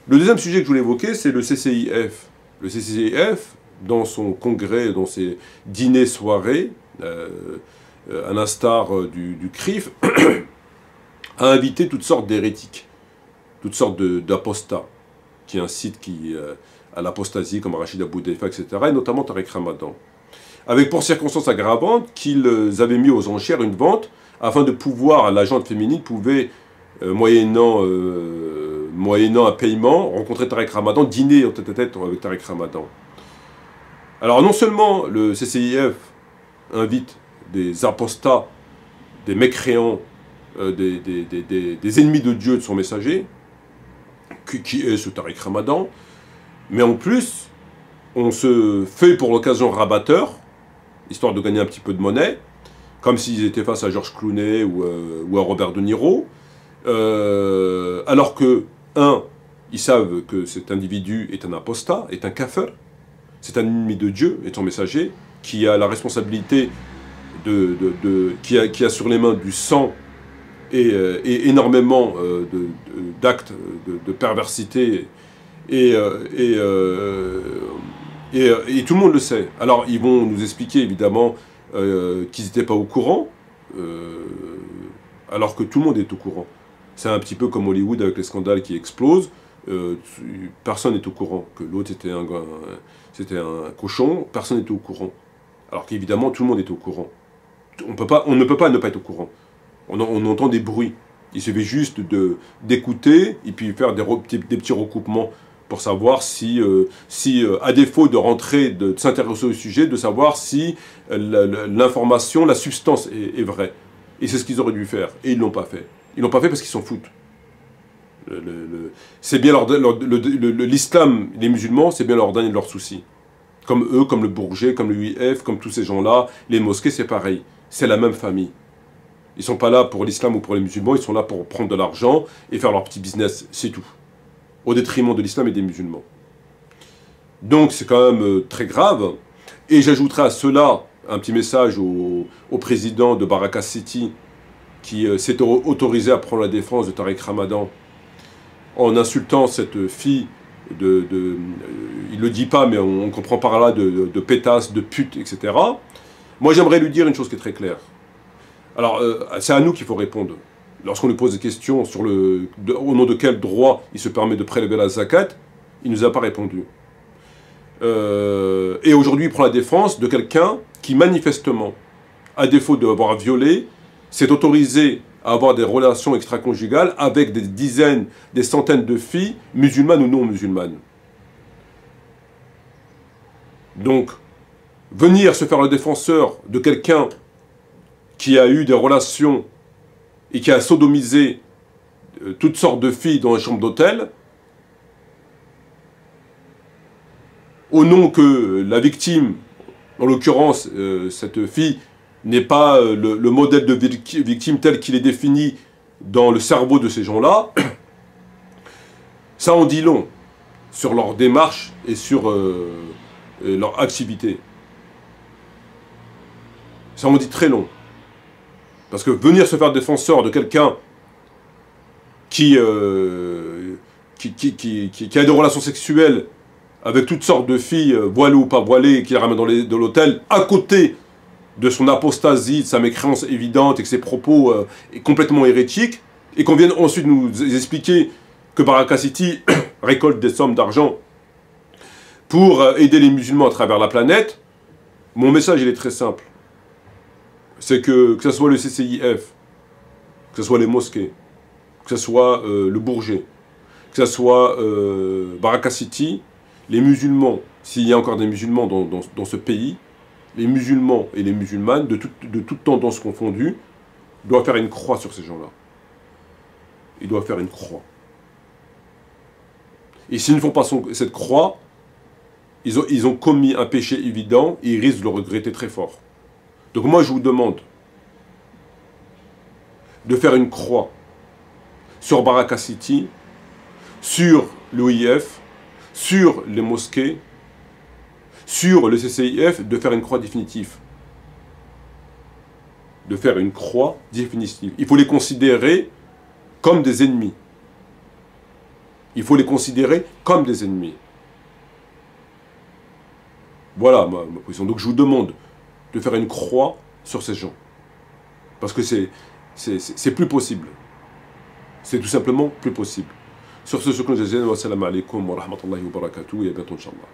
Le deuxième sujet que je voulais évoquer, c'est le CCIF. Le CCIF, dans son congrès, dans ses dîners, soirées, à l'instar du CRIF, a invité toutes sortes d'hérétiques, toutes sortes d'apostats, qui incitent à l'apostasie, comme Rachid Abou Deifa, etc., et notamment Tariq Ramadan. Avec pour circonstance aggravante qu'ils avaient mis aux enchères une vente afin de pouvoir, la gente féminine pouvait, moyennant un paiement, rencontrer Tariq Ramadan, dîner en tête-à-tête avec Tariq Ramadan. Alors non seulement le CCIF invite des apostats, des mécréants, des ennemis de Dieu de son messager, qui est ce Tariq Ramadan, mais en plus, on se fait pour l'occasion rabatteur, histoire de gagner un petit peu de monnaie, comme s'ils étaient face à George Clooney ou à Robert De Niro, alors que, ils savent que cet individu est un apostat, est un kafir, c'est un ennemi de Dieu, est son messager, qui a la responsabilité qui a sur les mains du sang et énormément d'actes de perversité, et tout le monde le sait. Alors ils vont nous expliquer évidemment qu'ils n'étaient pas au courant, alors que tout le monde est au courant. C'est un petit peu comme Hollywood avec les scandales qui explosent. Personne n'est au courant que l'autre c'était un cochon, personne n'est au courant. Alors qu'évidemment tout le monde est au courant. On ne peut pas ne pas être au courant. On entend des bruits. Il suffit juste d'écouter et puis faire des petits recoupements pour savoir si à défaut de rentrer, de s'intéresser au sujet, de savoir si l'information, la substance est vraie. Et c'est ce qu'ils auraient dû faire. Et ils ne l'ont pas fait. Ils ne l'ont pas fait parce qu'ils s'en foutent. C'est bien l'islam, les musulmans, c'est bien leur dernier de leurs soucis. Comme eux, comme le Bourget, comme le UIF, comme tous ces gens-là, les mosquées, c'est pareil. C'est la même famille. Ils ne sont pas là pour l'islam ou pour les musulmans, ils sont là pour prendre de l'argent et faire leur petit business, c'est tout. Au détriment de l'islam et des musulmans. Donc c'est quand même très grave. Et j'ajouterai à cela un petit message au président de Baraka City qui s'est autorisé à prendre la défense de Tariq Ramadan en insultant cette fille il ne le dit pas, mais on comprend par là de pétasse, de pute, etc. Moi j'aimerais lui dire une chose qui est très claire. Alors, c'est à nous qu'il faut répondre. Lorsqu'on lui pose des questions sur au nom de quel droit il se permet de prélever la zakat, il ne nous a pas répondu. Et aujourd'hui, il prend la défense de quelqu'un qui, manifestement, à défaut d'avoir violé, s'est autorisé à avoir des relations extra-conjugales avec des dizaines, des centaines de filles, musulmanes ou non musulmanes. Donc, venir se faire le défenseur de quelqu'un qui a eu des relations et qui a sodomisé toutes sortes de filles dans les chambres d'hôtel, au nom que la victime, en l'occurrence cette fille, n'est pas le modèle de victime tel qu'il est défini dans le cerveau de ces gens-là, ça en dit long sur leur démarche et sur leur activité. Ça en dit très long. Parce que venir se faire défenseur de quelqu'un qui a des relations sexuelles avec toutes sortes de filles, voilées ou pas voilées, qui la ramène dans l'hôtel, à côté de son apostasie, de sa mécréance évidente et que ses propos complètement hérétiques, et qu'on vienne ensuite nous expliquer que Baraka City récolte des sommes d'argent pour aider les musulmans à travers la planète, mon message il est très simple. C'est que ce soit le CCIF, que ce soit les mosquées, que ce soit le Bourget, que ce soit Baraka City, les musulmans, s'il y a encore des musulmans dans ce pays, les musulmans et les musulmanes, de toute tendance confondue, doivent faire une croix sur ces gens-là. Ils doivent faire une croix. Et s'ils ne font pas cette croix, ils ont commis un péché évident et ils risquent de le regretter très fort. Donc moi je vous demande de faire une croix sur Baraka City, sur l'OIF, sur les mosquées, sur le CCIF, de faire une croix définitive. De faire une croix définitive. Il faut les considérer comme des ennemis. Il faut les considérer comme des ennemis. Voilà ma position. Donc je vous demande de faire une croix sur ces gens. Parce que c'est plus possible. C'est tout simplement plus possible. Sur ce, je vous dis, wassalamu alaikum wa rahmatullahi wa barakatuh, et à bientôt, Inch'Allah.